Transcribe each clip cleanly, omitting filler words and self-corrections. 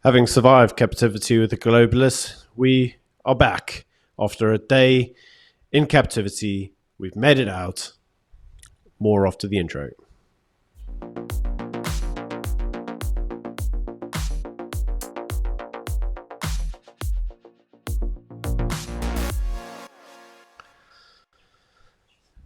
Having survived captivity with the globalists, we are back. After a day in captivity, we've made it out. More after the intro.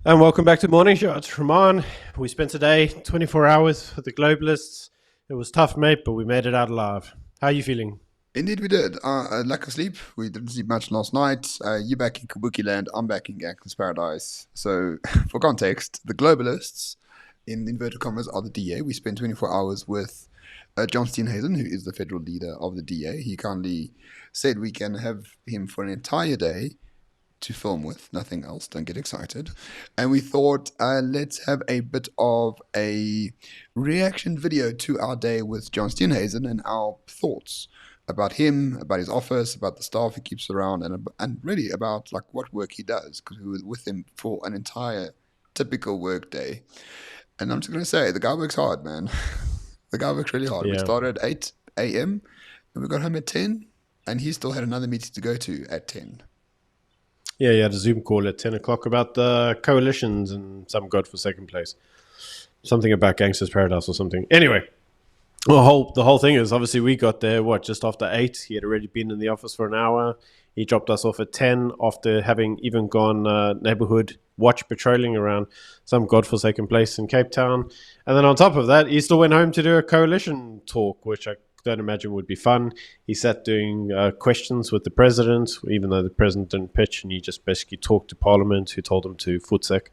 And welcome back to Morning Shots. Ramon, we spent today 24 hours with the globalists. It was tough, mate, but we made it out alive. How are you feeling? Indeed, we did. Lack of sleep. We didn't sleep much last night. You back in Kabuki land. I'm back in Gangster's Paradise. So, for context, the globalists, in inverted commas, are the DA. We spent 24 hours with John Steenhuisen, who is the federal leader of the DA. He kindly said we can have him for an entire day to film with, nothing else. Don't get excited. And we thought, let's have a bit of a reaction video to our day with John Steenhuisen and our thoughts about him, about his office, about the staff he keeps around, and really about like what work he does, because we were with him for an entire typical work day. And I'm just going to say, the guy works hard, man. The guy works really hard. We started at 8 a.m. and we got home at 10, and he still had another meeting to go to at 10. Yeah, he had a Zoom call at 10 o'clock about the coalitions and some godforsaken place. Something about Gangster's Paradise or something. Anyway, the whole thing is, obviously, we got there, just after 8. He had already been in the office for an hour. He dropped us off at 10 after having even gone neighborhood watch patrolling around some godforsaken place in Cape Town. And then on top of that, he still went home to do a coalition talk, which I don't imagine would be fun. He sat doing questions with the president, even though the president didn't pitch, and he just basically talked to Parliament, who told him to footsec.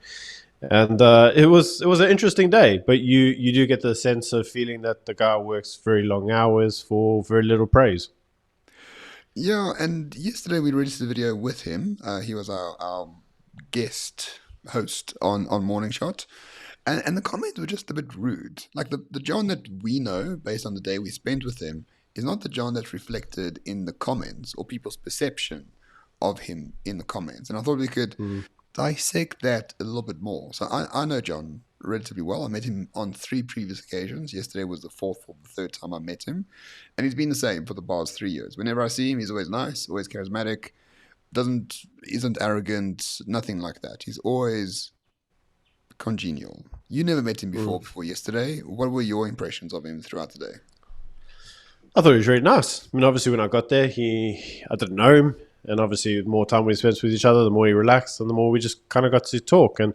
And it was an interesting day, but you do get the sense of feeling that the guy works very long hours for very little praise. Yeah, and yesterday we released a video with him. He was our guest host on Morning Shot. And the comments were just a bit rude. Like the John that we know, based on the day we spent with him, is not the John that's reflected in the comments or people's perception of him in the comments. And I thought we could dissect that a little bit more. So I know John relatively well. I met him on 3 previous occasions. Yesterday was the 4th or the 3rd time I met him. And he's been the same for the past 3 years. Whenever I see him, he's always nice, always charismatic, isn't arrogant, nothing like that. He's always congenial. You never met him before yesterday. What were your impressions of him throughout the day? I thought he was really nice. I mean, obviously, when I got there, I didn't know him. And obviously, the more time we spent with each other, the more he relaxed and the more we just kind of got to talk. And,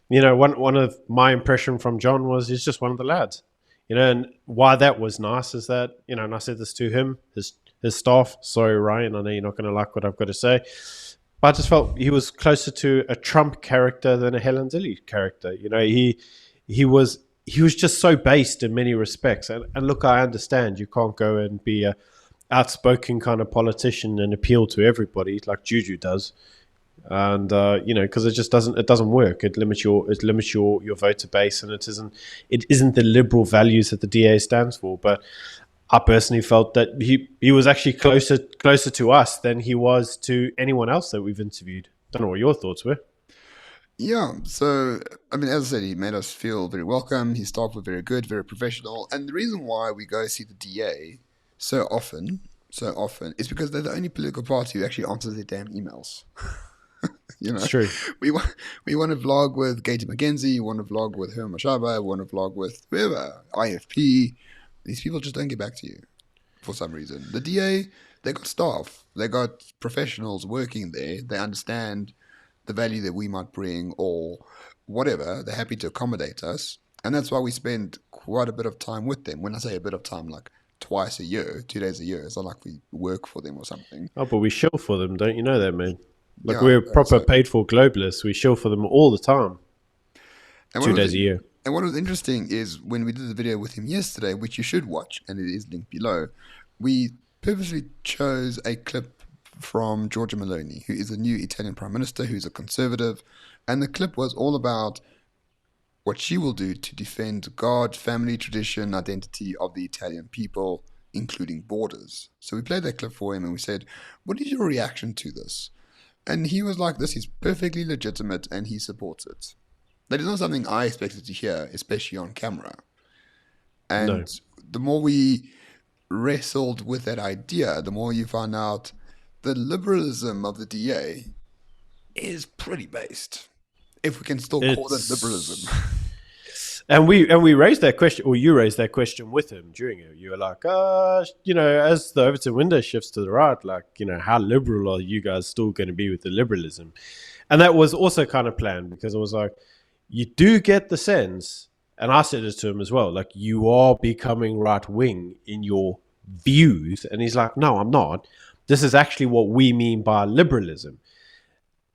you know, one of my impression from John was he's just one of the lads. You know, and why that was nice is that, you know, and I said this to him, his staff. Sorry, Ryan, I know you're not going to like what I've got to say. But I just felt he was closer to a Trump character than a Helen Zille character. You know, he was just so based in many respects. And look, I understand you can't go and be a outspoken kind of politician and appeal to everybody like Juju does. And you know, because it doesn't work. It limits your voter base, and it isn't the liberal values that the DA stands for. But I personally felt that he was actually closer to us than he was to anyone else that we've interviewed. Don't know what your thoughts were. Yeah, so, I mean, as I said, he made us feel very welcome. His staff were very good, very professional. And the reason why we go see the DA so often, is because they're the only political party who actually answers their damn emails. You know, it's true. We want to vlog with Gaty McKenzie, we want to vlog with Herman Mashaba, we want to vlog with whoever, IFP. These people just don't get back to you for some reason. The DA, they got staff, they got professionals working there. They understand the value that we might bring or whatever. They're happy to accommodate us. And that's why we spend quite a bit of time with them. When I say a bit of time, like twice a year, 2 days a year. It's not like we work for them or something. Oh, but we shill for them, don't you know that, man? Like, we're proper paid for globalists. We shill for them all the time. 2 days a year. And what was interesting is when we did the video with him yesterday, which you should watch, and it is linked below, we purposely chose a clip from Giorgia Meloni, who is the new Italian Prime Minister, who's a conservative. And the clip was all about what she will do to defend God, family, tradition, identity of the Italian people, including borders. So we played that clip for him and we said, what is your reaction to this? And he was like, this is perfectly legitimate and he supports it. That is not something I expected to hear, especially on camera. And the more we wrestled with that idea, the more you find out the liberalism of the DA is pretty based, if we can still call it liberalism. It's and we raised that question, or you raised that question with him during it. You were like, as the Overton window shifts to the right, like, how liberal are you guys still going to be with the liberalism? And that was also kind of planned, because it was like, you do get the sense, and I said it to him as well, like, you are becoming right wing in your views. And he's like, no, I'm not. This is actually what we mean by liberalism.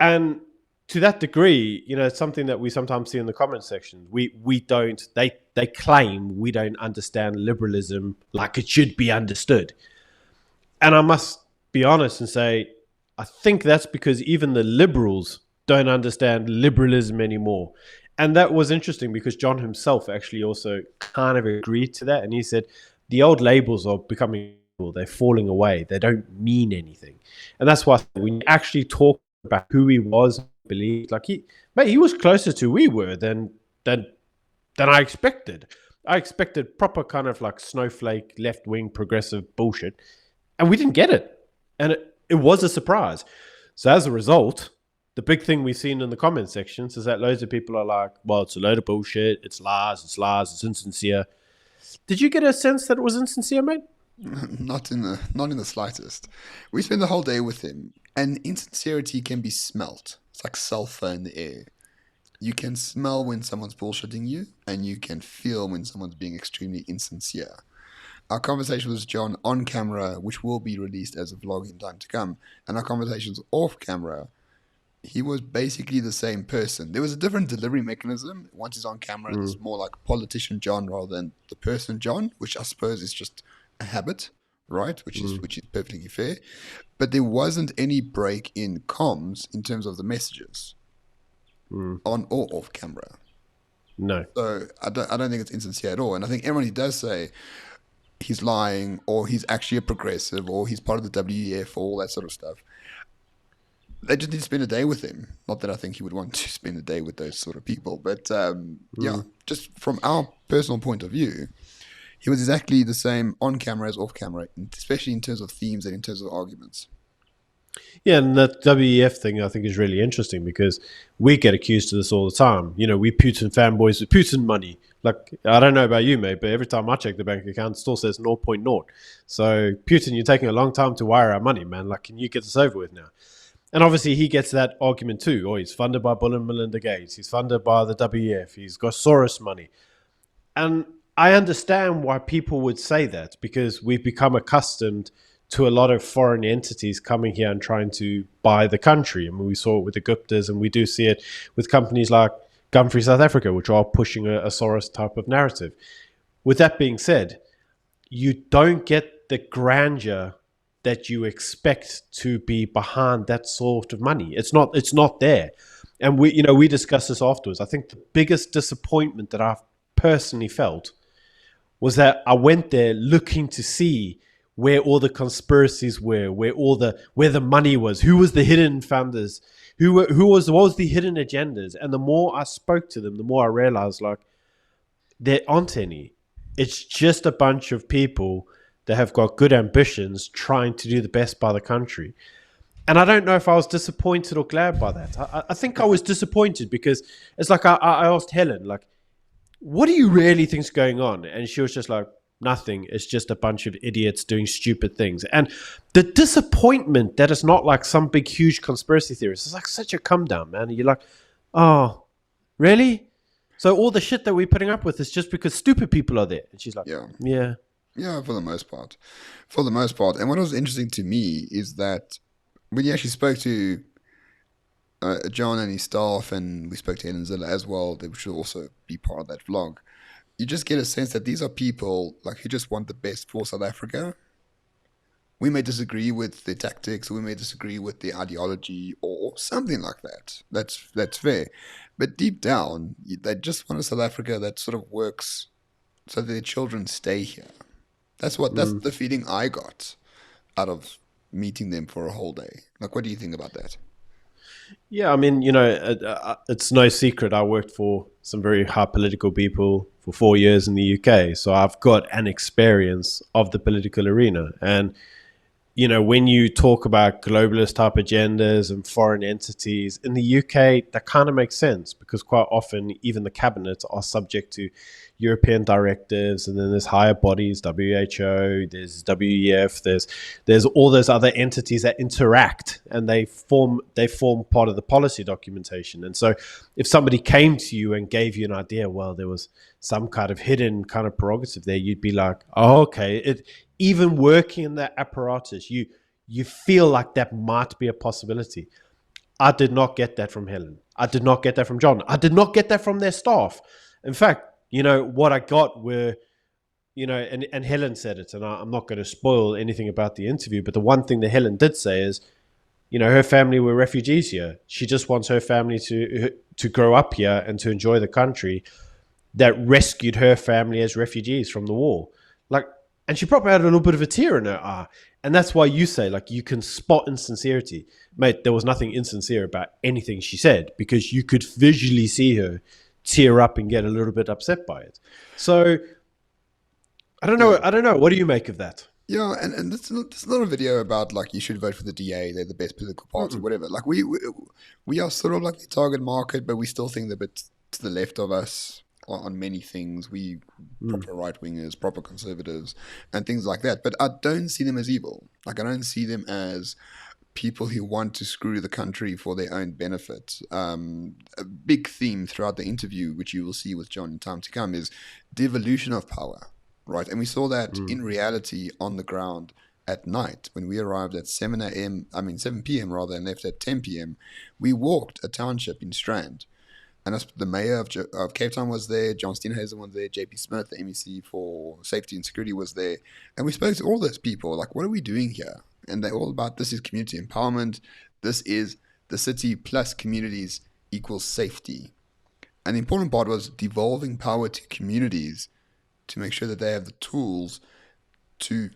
And to that degree, it's something that we sometimes see in the comment section. They claim we don't understand liberalism like it should be understood. And I must be honest and say, I think that's because even the liberals don't understand liberalism anymore. And that was interesting, because John himself actually also kind of agreed to that. And he said, the old labels are becoming, they're falling away. They don't mean anything. And that's why when you actually talk about who he was, believed, like he was closer to we were than I expected. I expected proper kind of like snowflake, left-wing, progressive bullshit. And we didn't get it. And it was a surprise. So as a result, the big thing we've seen in the comment sections is that loads of people are like, well, it's a load of bullshit. It's lies. It's insincere. Did you get a sense that it was insincere, mate? Not in the slightest. We spent the whole day with him, and insincerity can be smelt. It's like sulfur in the air. You can smell when someone's bullshitting you, and you can feel when someone's being extremely insincere. Our conversation with John on camera, which will be released as a vlog in time to come, and our conversations off camera, he was basically the same person. There was a different delivery mechanism. Once he's on camera, it's more like politician John rather than the person John, which I suppose is just a habit, right? Which is perfectly fair. But there wasn't any break in comms in terms of the messages on or off camera. No. So I don't think it's insincere at all. And I think everyone who does say he's lying, or he's actually a progressive, or he's part of the WEF, or all that sort of stuff, they just need to spend a day with him. Not that I think he would want to spend a day with those sort of people, but just from our personal point of view, he was exactly the same on camera as off camera, especially in terms of themes and in terms of arguments. Yeah, and that WEF thing I think is really interesting, because we get accused of this all the time. We Putin fanboys with Putin money. Like, I don't know about you, mate, but every time I check the bank account, it still says 0.0. So, Putin, you're taking a long time to wire our money, man. Like, can you get this over with now? And obviously he gets that argument too. Oh, he's funded by Bill and Melinda Gates. He's funded by the WEF. He's got Soros money. And I understand why people would say that, because we've become accustomed to a lot of foreign entities coming here and trying to buy the country. I mean, we saw it with the Guptas, and we do see it with companies like Gun-Free South Africa, which are pushing a Soros type of narrative. With that being said, you don't get the grandeur that you expect to be behind that sort of money. It's not there. And we discussed this afterwards. I think the biggest disappointment that I've personally felt was that I went there looking to see where all the conspiracies were, where the money was, who was the hidden funders, what was the hidden agendas. And the more I spoke to them, the more I realized, like, there aren't any. It's just a bunch of people that have got good ambitions trying to do the best by the country. And I don't know if I was disappointed or glad by that. I think I was disappointed, because it's like I asked Helen, like, what do you really think's going on? And she was just like, nothing. It's just a bunch of idiots doing stupid things. And the disappointment that it's not like some big, huge conspiracy theorist, it's like such a come down, man. And you're like, oh, really? So all the shit that we're putting up with is just because stupid people are there. And she's like, yeah. Yeah, for the most part. And what was interesting to me is that when you actually spoke to John and his staff, and we spoke to Helen Ziller as well, they should also be part of that vlog, you just get a sense that these are people like who just want the best for South Africa. We may disagree with the tactics, we may disagree with the ideology or something like that. That's fair. But deep down, they just want a South Africa that sort of works so that their children stay here. That's the feeling I got out of meeting them for a whole day. Like, what do you think about that? Yeah, I mean, it's no secret. I worked for some very high political people for 4 years in the UK, so I've got an experience of the political arena. And when you talk about globalist type agendas and foreign entities in the UK, that kind of makes sense because quite often even the cabinets are subject to European directives, and then there's higher bodies, WHO, there's WEF, there's all those other entities that interact, and they form part of the policy documentation. And so if somebody came to you and gave you an idea, well, there was some kind of hidden kind of prerogative there, you'd be like, oh, okay. Even working in that apparatus, you feel like that might be a possibility. I did not get that from Helen. I did not get that from John. I did not get that from their staff. In fact, what I got were, and Helen said it, and I'm not going to spoil anything about the interview, but the one thing that Helen did say is, her family were refugees here. She just wants her family to grow up here and to enjoy the country that rescued her family as refugees from the war. Like, and she probably had a little bit of a tear in her eye. And that's why you say, like, you can spot insincerity. Mate, there was nothing insincere about anything she said because you could visually see her tear up and get a little bit upset by it. So, I don't know. Yeah. I don't know. What do you make of that? Yeah, and this is not a video about like you should vote for the DA, they're the best political party, whatever. Like we are sort of like the target market, but we still think they're a bit to the left of us on many things. We proper right wingers, proper conservatives, and things like that. But I don't see them as evil. Like I don't see them as people who want to screw the country for their own benefit. A big theme throughout the interview, which you will see with John in time to come, is devolution of power. Right, and we saw that in reality on the ground at night when we arrived at 7 p.m. rather, and left at 10 p.m. We walked a township in Strand, and the mayor of Cape Town was there, John Steenhuisen was there, JP Smith, the MEC for Safety and Security, was there, and we spoke to all those people like, what are we doing here? And they're all about, this is community empowerment, this is the city plus communities equals safety. And the important part was devolving power to communities to make sure that they have the tools to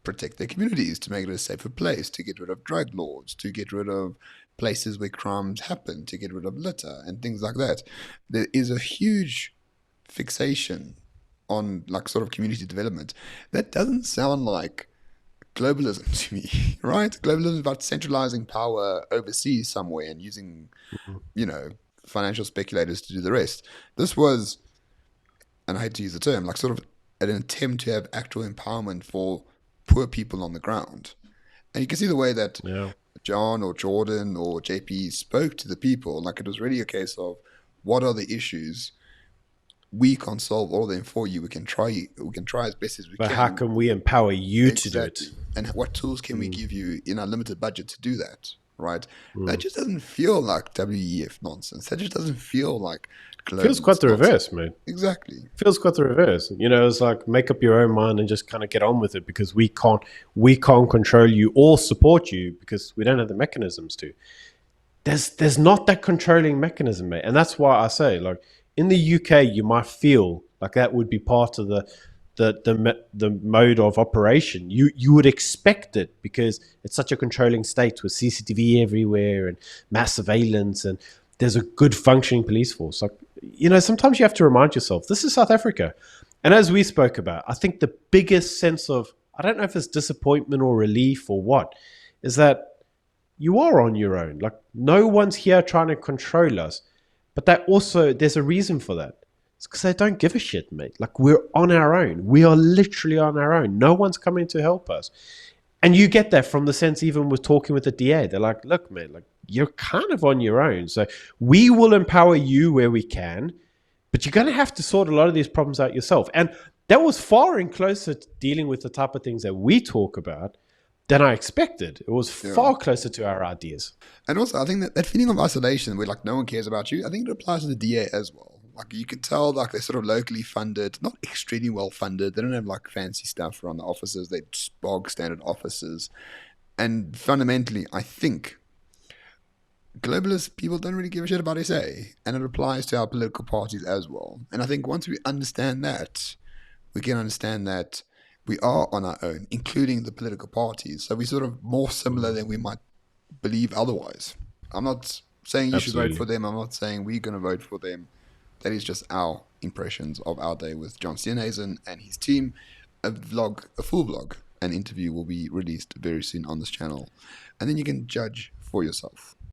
protect their communities, to make it a safer place, to get rid of drug lords, to get rid of places where crimes happen, to get rid of litter and things like that. There is a huge fixation on like sort of community development. That doesn't sound like globalism to me, right? Globalism is about centralizing power overseas somewhere and using, financial speculators to do the rest. This was, and I hate to use the term, like sort of an attempt to have actual empowerment for poor people on the ground. And you can see the way that John or Jordan or JP spoke to the people. Like it was really a case of, what are the issues? We can't solve all of them for you. We can try as best as we can. But how can we empower you to do it? And what tools can we give you in our limited budget to do that? Right? That just doesn't feel like WEF nonsense. That just doesn't feel like it feels quite the reverse, mate. Exactly. Feels quite the reverse. It's like make up your own mind and just kind of get on with it because we can't control you or support you because we don't have the mechanisms to. There's not that controlling mechanism, mate. And that's why I say, like, in the UK, you might feel like that would be part of the mode of operation. You would expect it because it's such a controlling state with CCTV everywhere and mass surveillance, and there's a good functioning police force. Like, sometimes you have to remind yourself, this is South Africa. And as we spoke about, I think the biggest sense of, I don't know if it's disappointment or relief or what, is that you are on your own. Like, no one's here trying to control us. But there's a reason for that. It's because they don't give a shit, mate. Like, we're on our own. We are literally on our own. No one's coming to help us. And you get that from the sense, even with talking with the DA, they're like, look, man, like, you're kind of on your own. So we will empower you where we can, but you're going to have to sort a lot of these problems out yourself. And that was far and closer to dealing with the type of things that we talk about than I expected. It was far closer to our ideas. And also, I think that feeling of isolation where like no one cares about you, I think it applies to the DA as well. Like you can tell like they're sort of locally funded, not extremely well funded. They don't have like fancy stuff around the offices. They're just bog standard offices. And fundamentally, I think globalist people don't really give a shit about SA. And it applies to our political parties as well. And I think once we understand that, we can understand that we are on our own, including the political parties. So we're sort of more similar than we might believe otherwise. I'm not saying you should vote Absolutely. for them. I'm not saying we're going to vote for them. That is just our impressions of our day with John Steenhuisen and his team. A full vlog, an interview will be released very soon on this channel. And then you can judge for yourself.